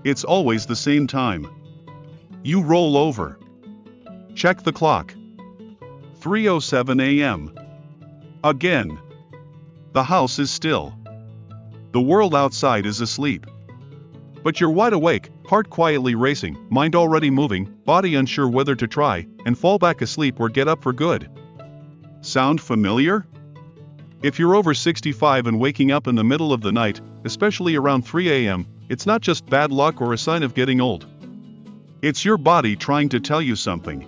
It's always the same time. You roll over. Check the clock. 3:07 a.m. Again. The house is still. The world outside is asleep. But you're wide awake, heart quietly racing, mind already moving, body unsure whether to try and fall back asleep or get up for good. Sound familiar? If you're over 65 and waking up in the middle of the night, especially around 3 a.m., it's not just bad luck or a sign of getting old. It's your body trying to tell you something.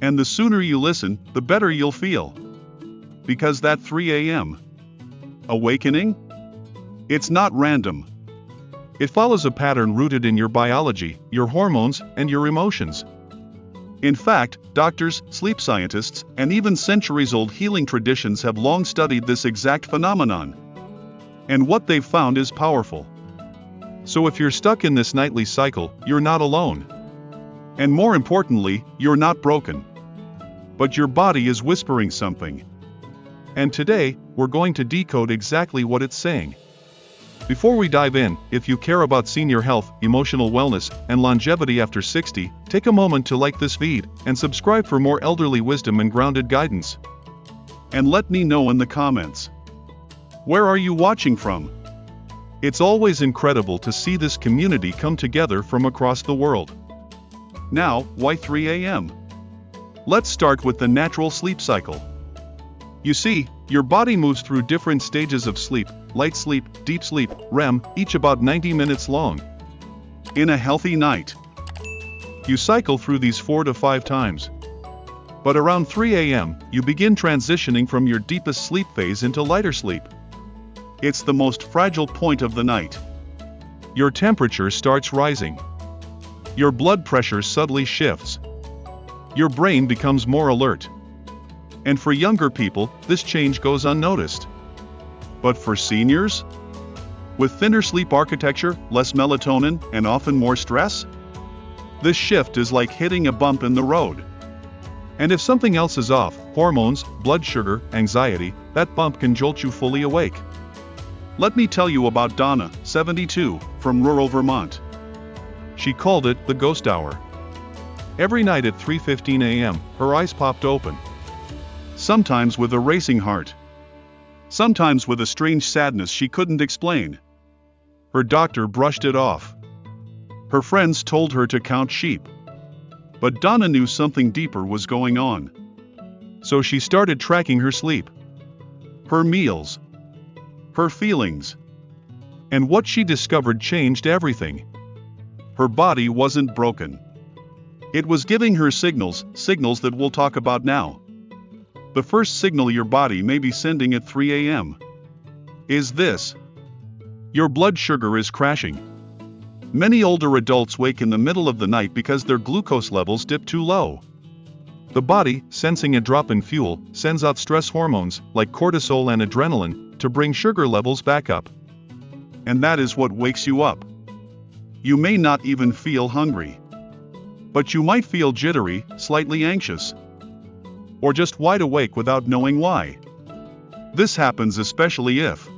And the sooner you listen, the better you'll feel. Because that 3 a.m. awakening? It's not random. It follows a pattern rooted in your biology, your hormones, and your emotions. In fact, doctors, sleep scientists, and even centuries-old healing traditions have long studied this exact phenomenon. And what they've found is powerful. So if you're stuck in this nightly cycle, you're not alone. And more importantly, you're not broken. But your body is whispering something. And today, we're going to decode exactly what it's saying. Before we dive in, if you care about senior health, emotional wellness, and longevity after 60, take a moment to like this feed and subscribe for more elderly wisdom and grounded guidance. And let me know in the comments. Where are you watching from? It's always incredible to see this community come together from across the world. Now, why 3 a.m.? Let's start with the natural sleep cycle. You see, your body moves through different stages of sleep: light sleep, deep sleep, REM, each about 90 minutes long. In a healthy night, you cycle through these 4 to 5 times. But around 3 a.m., you begin transitioning from your deepest sleep phase into lighter sleep. It's the most fragile point of the night. Your temperature starts rising. Your blood pressure subtly shifts. Your brain becomes more alert. And for younger people, this change goes unnoticed. But for seniors? With thinner sleep architecture, less melatonin, and often more stress? This shift is like hitting a bump in the road. And if something else is off, hormones, blood sugar, anxiety, that bump can jolt you fully awake. Let me tell you about Donna, 72, from rural Vermont. She called it the ghost hour. Every night at 3:15 a.m., her eyes popped open. Sometimes with a racing heart. Sometimes with a strange sadness she couldn't explain. Her doctor brushed it off. Her friends told her to count sheep. But Donna knew something deeper was going on. So she started tracking her sleep, her meals, her feelings. And what she discovered changed everything. Her body wasn't broken. It was giving her signals that we'll talk about now. The first signal your body may be sending at 3 a.m. is this. Your blood sugar is crashing. Many older adults wake in the middle of the night because their glucose levels dip too low. The body, sensing a drop in fuel, sends out stress hormones, like cortisol and adrenaline, to bring sugar levels back up. And that is what wakes you up. You may not even feel hungry. But you might feel jittery, slightly anxious. Or just wide awake without knowing why. This happens especially if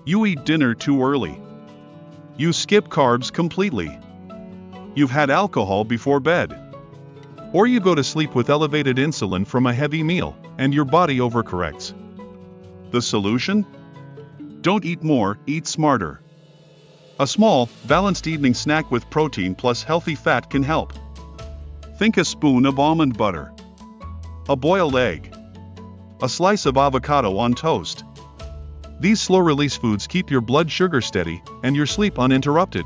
you eat dinner too early. You skip carbs completely. You've had alcohol before bed. Or you go to sleep with elevated insulin from a heavy meal, and your body overcorrects. The solution? Don't eat more, eat smarter. A small, balanced evening snack with protein plus healthy fat can help. Think a spoon of almond butter. A boiled egg. A slice of avocado on toast. These slow-release foods keep your blood sugar steady and your sleep uninterrupted.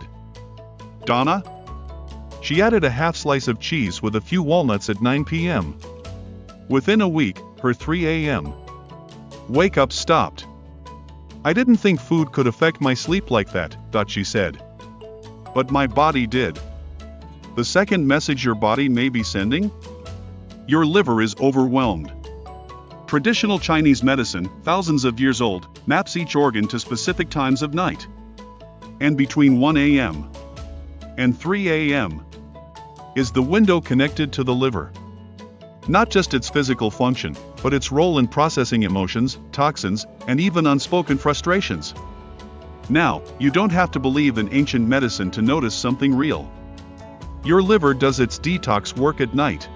Donna? She added a half slice of cheese with a few walnuts at 9 p.m. Within a week, her 3 a.m. wake-up stopped. I didn't think food could affect my sleep like that, she said. But my body did. The second message your body may be sending? Your liver is overwhelmed. Traditional Chinese medicine, thousands of years old, maps each organ to specific times of night. And between 1 a.m. and 3 a.m. is the window connected to the liver. Not just its physical function, but its role in processing emotions, toxins, and even unspoken frustrations. Now, you don't have to believe in ancient medicine to notice something real. Your liver does its detox work at night.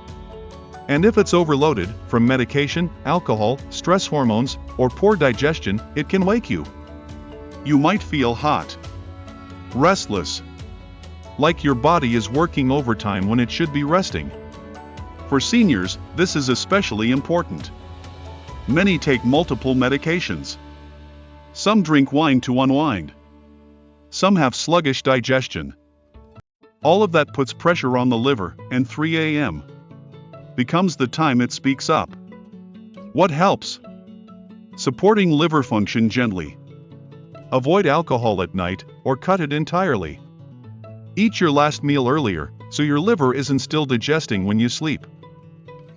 And if it's overloaded, from medication, alcohol, stress hormones, or poor digestion, it can wake you. You might feel hot, restless, like your body is working overtime when it should be resting. For seniors, this is especially important. Many take multiple medications. Some drink wine to unwind. Some have sluggish digestion. All of that puts pressure on the liver, and 3 a.m. becomes the time it speaks up. What helps? Supporting liver function gently. Avoid alcohol at night, or cut it entirely. Eat your last meal earlier, so your liver isn't still digesting when you sleep.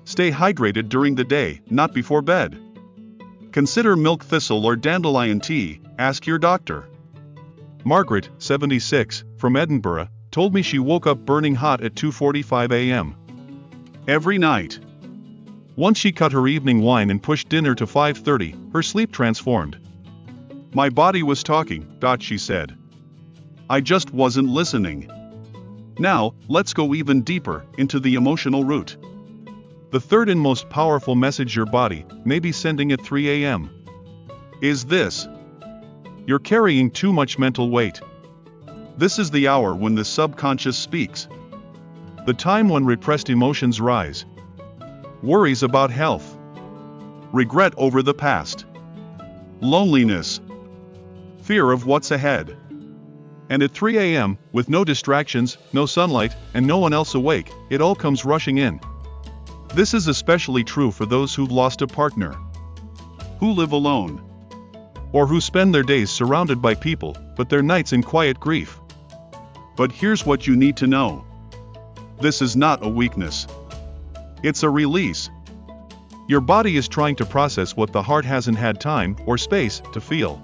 Stay hydrated during the day, not before bed. Consider milk thistle or dandelion tea, ask your doctor. Margaret, 76, from Edinburgh, told me she woke up burning hot at 2:45 a.m. every night. Once she cut her evening wine and pushed dinner to 5:30, her sleep transformed. My body was talking, she said. I just wasn't listening. Now, let's go even deeper, into the emotional root. The third and most powerful message your body may be sending at 3 a.m. is this. You're carrying too much mental weight. This is the hour when the subconscious speaks. The time when repressed emotions rise. Worries about health. Regret over the past. Loneliness. Fear of what's ahead. And at 3 a.m., with no distractions, no sunlight, and no one else awake, it all comes rushing in. This is especially true for those who've lost a partner, who live alone, or who spend their days surrounded by people, but their nights in quiet grief. But here's what you need to know. This is not a weakness. It's a release. Your body is trying to process what the heart hasn't had time or space to feel.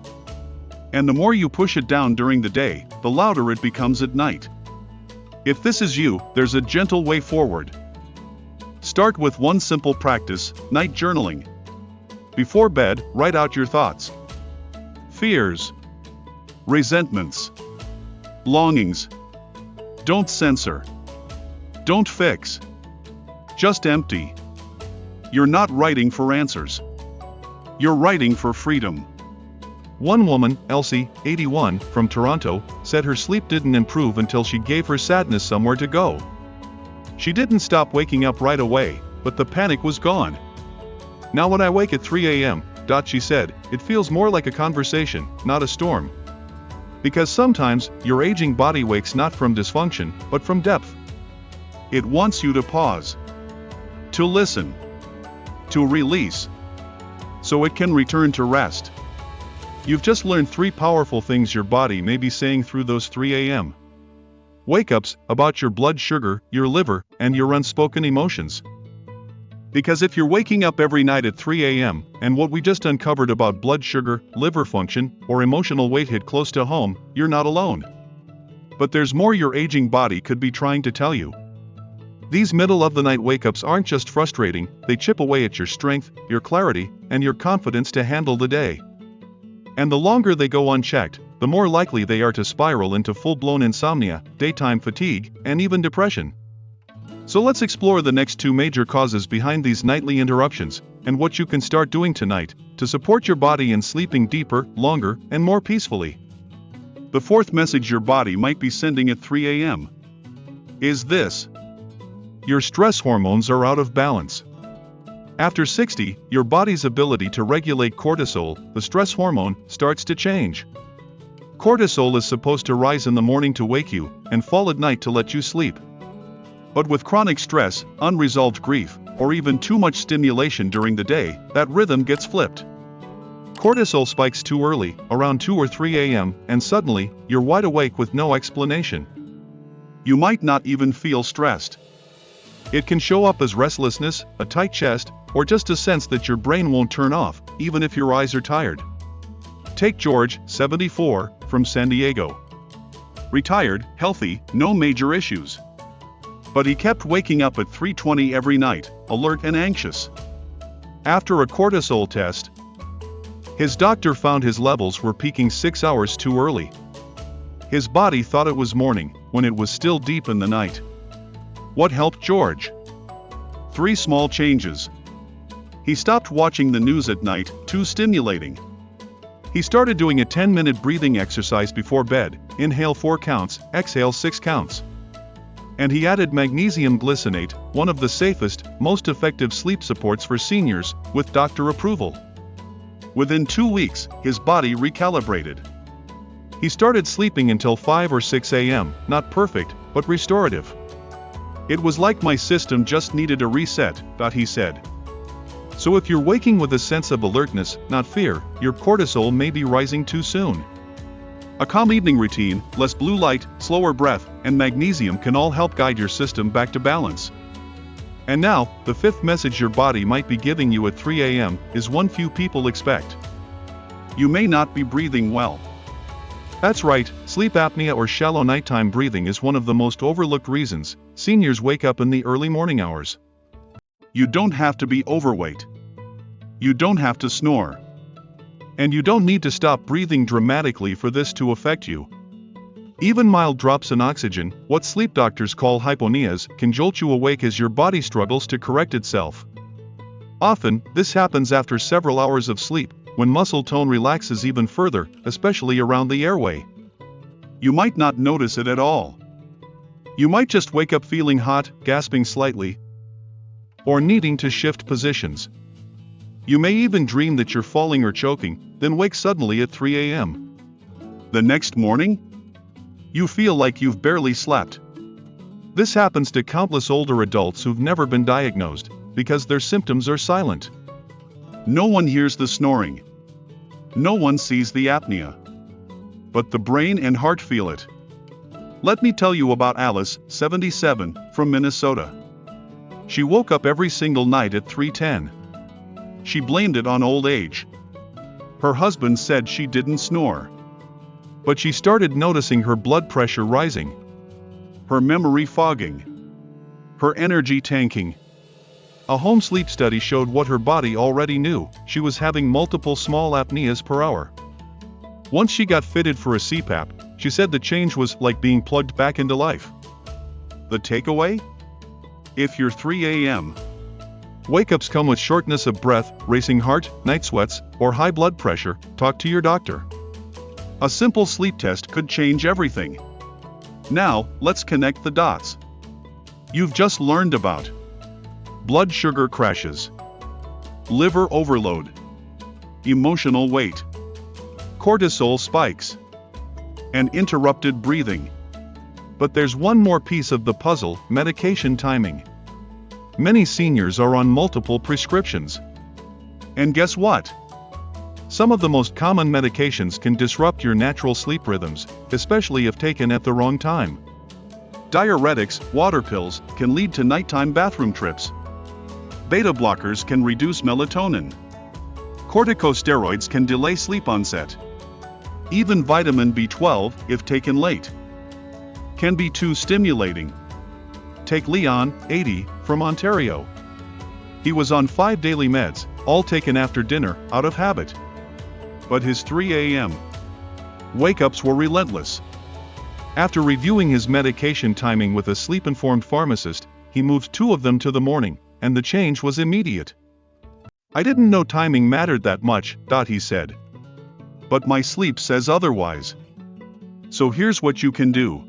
And the more you push it down during the day, the louder it becomes at night. If this is you, there's a gentle way forward. Start with one simple practice, night journaling. Before bed, write out your thoughts, fears, resentments, longings. Don't censor. Don't fix. Just empty. You're not writing for answers. You're writing for freedom. One woman, Elsie, 81, from Toronto, said her sleep didn't improve until she gave her sadness somewhere to go. She didn't stop waking up right away, but the panic was gone. Now when I wake at 3 a.m., she said, it feels more like a conversation, not a storm. Because sometimes, your aging body wakes not from dysfunction, but from depth. It wants you to pause, to listen, to release, so it can return to rest. You've just learned 3 powerful things your body may be saying through those 3 a.m. wake-ups about your blood sugar, your liver, and your unspoken emotions. Because if you're waking up every night at 3 a.m., and what we just uncovered about blood sugar, liver function, or emotional weight hit close to home, you're not alone. But there's more your aging body could be trying to tell you. These middle-of-the-night wake-ups aren't just frustrating, they chip away at your strength, your clarity, and your confidence to handle the day. And the longer they go unchecked, the more likely they are to spiral into full-blown insomnia, daytime fatigue, and even depression. So let's explore the next 2 major causes behind these nightly interruptions, and what you can start doing tonight to support your body in sleeping deeper, longer, and more peacefully. The fourth message your body might be sending at 3 a.m. is this. Your stress hormones are out of balance. After 60, your body's ability to regulate cortisol, the stress hormone, starts to change. Cortisol is supposed to rise in the morning to wake you, and fall at night to let you sleep. But with chronic stress, unresolved grief, or even too much stimulation during the day, that rhythm gets flipped. Cortisol spikes too early, around 2 or 3 a.m., and suddenly, you're wide awake with no explanation. You might not even feel stressed. It can show up as restlessness, a tight chest, or just a sense that your brain won't turn off, even if your eyes are tired. Take George, 74, from San Diego. Retired, healthy, no major issues. But he kept waking up at 3:20 every night, alert and anxious. After a cortisol test, His doctor found his levels were peaking 6 hours too early. His body thought it was morning, when it was still deep in the night. What helped George? 3 small changes. He stopped watching the news at night, too stimulating. He started doing a 10-minute breathing exercise before bed, inhale 4 counts, exhale 6 counts. And he added magnesium glycinate, one of the safest, most effective sleep supports for seniors, with doctor approval. Within 2 weeks, his body recalibrated. He started sleeping until 5 or 6 a.m., not perfect, but restorative. It was like my system just needed a reset, he said. So if you're waking with a sense of alertness, not fear, your cortisol may be rising too soon. A calm evening routine, less blue light, slower breath, and magnesium can all help guide your system back to balance. And now, the 5th message your body might be giving you at 3 a.m. is one few people expect. You may not be breathing well. That's right, sleep apnea or shallow nighttime breathing is one of the most overlooked reasons seniors wake up in the early morning hours. You don't have to be overweight. You don't have to snore. And you don't need to stop breathing dramatically for this to affect you. Even mild drops in oxygen, what sleep doctors call hyponias, can jolt you awake as your body struggles to correct itself. Often, this happens after several hours of sleep, when muscle tone relaxes even further, especially around the airway. You might not notice it at all. You might just wake up feeling hot, gasping slightly, or needing to shift positions. You may even dream that you're falling or choking, then wake suddenly at 3 a.m. The next morning, you feel like you've barely slept. This happens to countless older adults who've never been diagnosed, because their symptoms are silent. No one hears the snoring. No one sees the apnea. But the brain and heart feel it. Let me tell you about Alice, 77, from Minnesota. She woke up every single night at 3:10. She blamed it on old age. Her husband said she didn't snore. But she started noticing her blood pressure rising, her memory fogging, her energy tanking. A home sleep study showed what her body already knew: she was having multiple small apneas per hour. Once she got fitted for a CPAP, she said the change was like being plugged back into life. The takeaway? If you're 3 a.m. wake-ups come with shortness of breath, racing heart, night sweats, or high blood pressure, talk to your doctor. A simple sleep test could change everything. Now, let's connect the dots. You've just learned about blood sugar crashes, liver overload, emotional weight, cortisol spikes, and interrupted breathing. But there's one more piece of the puzzle: medication timing. Many seniors are on multiple prescriptions. And guess what? Some of the most common medications can disrupt your natural sleep rhythms, especially if taken at the wrong time. Diuretics, water pills, can lead to nighttime bathroom trips. Beta blockers can reduce melatonin. Corticosteroids can delay sleep onset. Even vitamin B12, if taken late, can be too stimulating. Take Leon, 80, from Ontario. He was on 5 daily meds, all taken after dinner, out of habit. But his 3 a.m. wake-ups were relentless. After reviewing his medication timing with a sleep-informed pharmacist, he moved 2 of them to the morning, and the change was immediate. I didn't know timing mattered that much, he said. But my sleep says otherwise. So here's what you can do.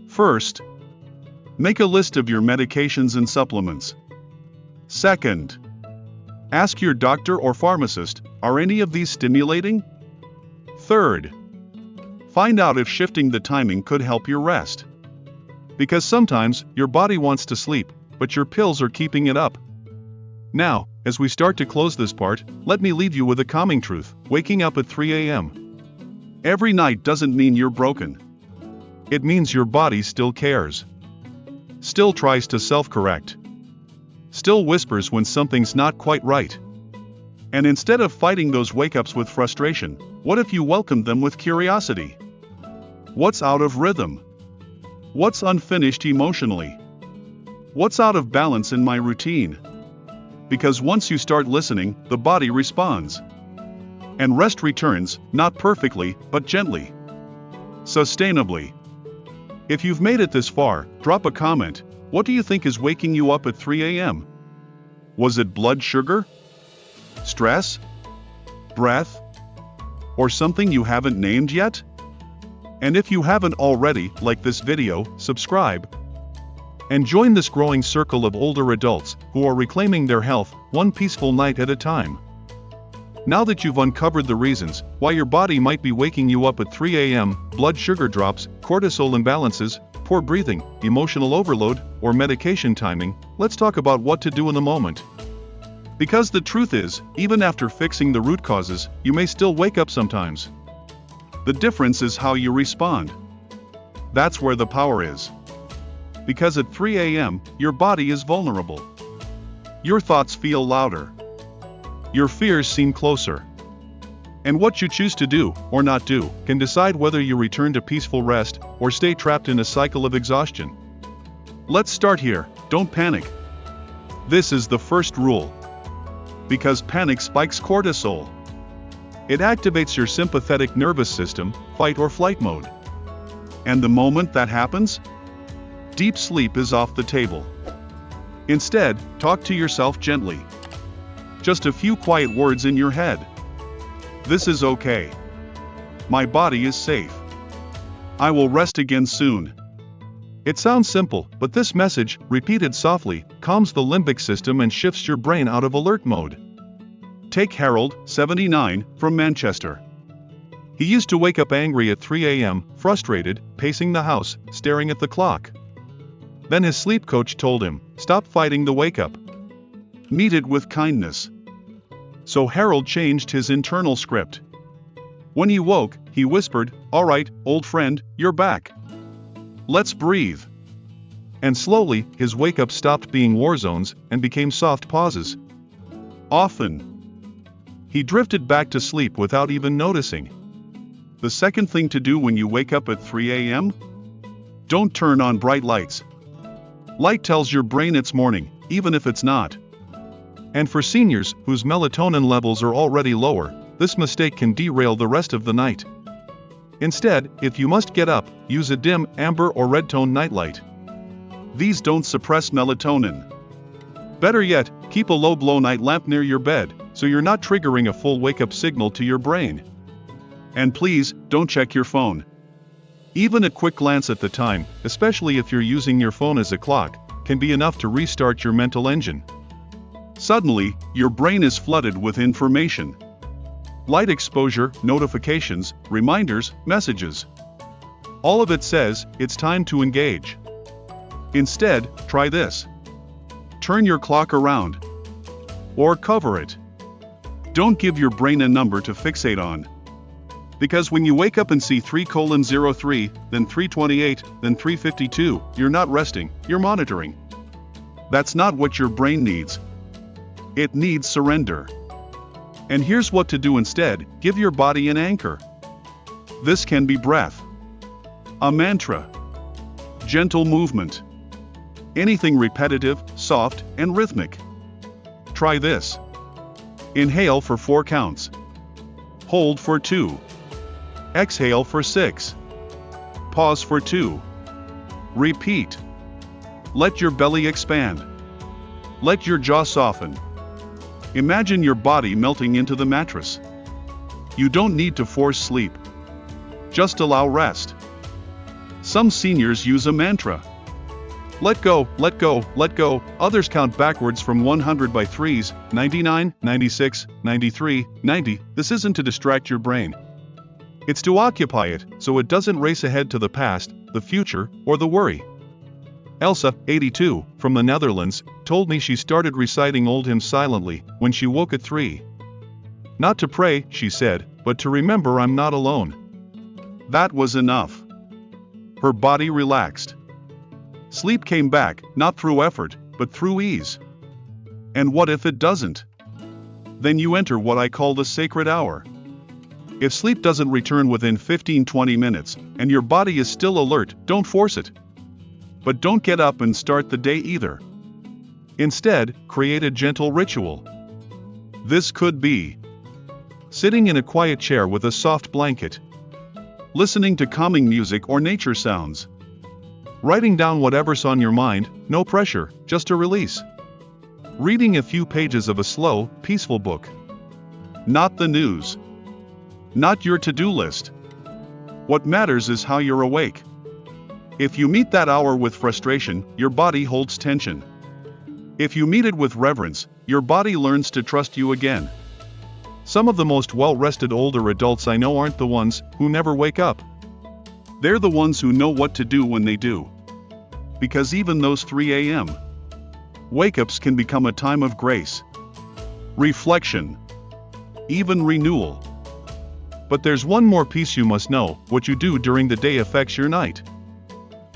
First, make a list of your medications and supplements. Second, ask your doctor or pharmacist, are any of these stimulating? Third, find out if shifting the timing could help your rest. Because sometimes, your body wants to sleep, but your pills are keeping it up. Now, as we start to close this part, let me leave you with a calming truth: waking up at 3 a.m. every night doesn't mean you're broken. It means your body still cares. Still tries to self-correct. Still whispers when something's not quite right. And instead of fighting those wake-ups with frustration, what if you welcomed them with curiosity? What's out of rhythm? What's unfinished emotionally? What's out of balance in my routine? Because once you start listening, the body responds. And rest returns, not perfectly, but gently. Sustainably. If you've made it this far, drop a comment. What do you think is waking you up at 3 a.m.? Was it blood sugar? Stress? Breath? Or something you haven't named yet? And if you haven't already, like this video, subscribe. And join this growing circle of older adults who are reclaiming their health, one peaceful night at a time. Now that you've uncovered the reasons why your body might be waking you up at 3 a.m., blood sugar drops, cortisol imbalances, poor breathing, emotional overload, or medication timing, let's talk about what to do in the moment. Because the truth is, even after fixing the root causes, you may still wake up sometimes. The difference is how you respond. That's where the power is. Because at 3 a.m., your body is vulnerable. Your thoughts feel louder. Your fears seem closer. And what you choose to do, or not do, can decide whether you return to peaceful rest, or stay trapped in a cycle of exhaustion. Let's start here. Don't panic. This is the first rule. Because panic spikes cortisol. It activates your sympathetic nervous system, fight or flight mode. And the moment that happens, deep sleep is off the table. Instead, talk to yourself gently. Just a few quiet words in your head. This is okay. My body is safe. I will rest again soon. It sounds simple, but this message, repeated softly, calms the limbic system and shifts your brain out of alert mode. Take Harold, 79, from Manchester. He used to wake up angry at 3 a.m., frustrated, pacing the house, staring at the clock. Then his sleep coach told him, "Stop fighting the wake-up. Meet it with kindness." So Harold changed his internal script. When he woke, he whispered, "All right, old friend, you're back. Let's breathe." And slowly, his wake-up stopped being war zones and became soft pauses. Often, he drifted back to sleep without even noticing. The second thing to do when you wake up at 3 a.m.? Don't turn on bright lights. Light tells your brain it's morning, even if it's not. And for seniors whose melatonin levels are already lower, this mistake can derail the rest of the night. Instead, if you must get up, use a dim, amber or red tone nightlight. These don't suppress melatonin. Better yet, keep a low glow night lamp near your bed, so you're not triggering a full wake-up signal to your brain. And please, don't check your phone. Even a quick glance at the time, especially if you're using your phone as a clock, can be enough to restart your mental engine. Suddenly, your brain is flooded with information. Light exposure, notifications, reminders, messages. All of it says, it's time to engage. Instead, try this. Turn your clock around. Or cover it. Don't give your brain a number to fixate on. Because when you wake up and see 3:03, then 3:28, then 3:52, you're not resting, you're monitoring. That's not what your brain needs. It needs surrender. And here's what to do instead: give your body an anchor. This can be breath, a mantra, gentle movement, anything repetitive, soft, and rhythmic. Try this. Inhale for 4 counts. Hold for 2. Exhale for 6. Pause for 2. Repeat. Let your belly expand. Let your jaw soften. Imagine your body melting into the mattress. You don't need to force sleep. Just allow rest. Some seniors use a mantra. Let go, let go, let go. Others count backwards from 100 by threes, 99, 96, 93, 90. This isn't to distract your brain. It's to occupy it, so it doesn't race ahead to the past, the future, or the worry. Elsa, 82, from the Netherlands, told me she started reciting old hymns silently when she woke at 3. Not to pray, she said, but to remember I'm not alone. That was enough. Her body relaxed. Sleep came back, not through effort, but through ease. And what if it doesn't? Then you enter what I call the sacred hour. If sleep doesn't return within 15-20 minutes, and your body is still alert, don't force it. But don't get up and start the day either. Instead, create a gentle ritual. This could be sitting in a quiet chair with a soft blanket, listening to calming music or nature sounds, writing down whatever's on your mind, no pressure, just a release, reading a few pages of a slow, peaceful book. Not the news. Not your to-do list. What matters is how you're awake. If you meet that hour with frustration, your body holds tension. If you meet it with reverence, your body learns to trust you again. Some of the most well-rested older adults I know aren't the ones who never wake up. They're the ones who know what to do when they do. Because even those 3 a.m. wake-ups can become a time of grace, reflection, even renewal. But there's one more piece you must know: what you do during the day affects your night.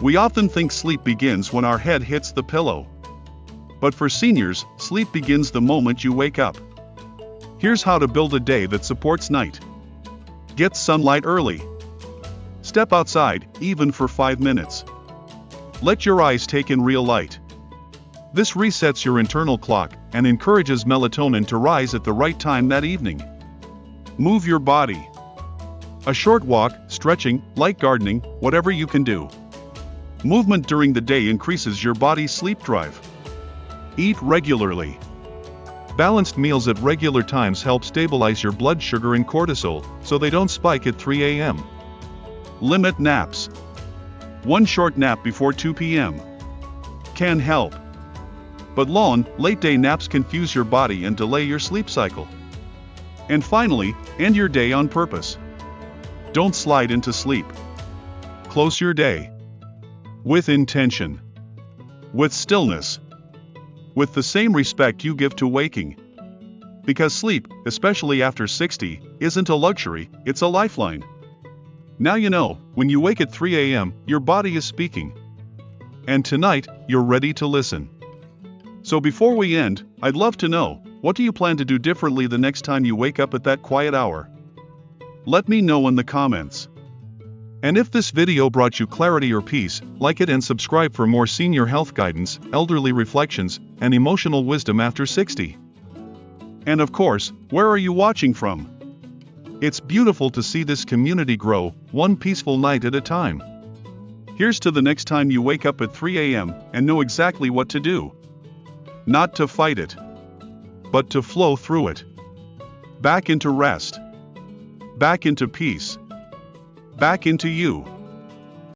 We often think sleep begins when our head hits the pillow. But for seniors, sleep begins the moment you wake up. Here's how to build a day that supports night. Get sunlight early. Step outside, even for 5 minutes. Let your eyes take in real light. This resets your internal clock and encourages melatonin to rise at the right time that evening. Move your body. A short walk, stretching, light gardening, whatever you can do. Movement during the day increases your body's sleep drive. Eat regularly. Balanced meals at regular times help stabilize your blood sugar and cortisol, so they don't spike at 3 a.m. Limit naps. One short nap before 2 p.m. can help. But long, late-day naps confuse your body and delay your sleep cycle. And finally, end your day on purpose. Don't slide into sleep. Close your day. With intention. With stillness. With the same respect you give to waking. Because sleep, especially after 60, isn't a luxury, it's a lifeline. Now you know, when you wake at 3 a.m., your body is speaking. And tonight, you're ready to listen. So before we end, I'd love to know, what do you plan to do differently the next time you wake up at that quiet hour? Let me know in the comments. And if this video brought you clarity or peace, like it and subscribe for more senior health guidance, elderly reflections, and emotional wisdom after 60. And of course, where are you watching from? It's beautiful to see this community grow, one peaceful night at a time. Here's to the next time you wake up at 3 a.m. and know exactly what to do. Not to fight it, but to flow through it. Back into rest. Back into peace. Back into you.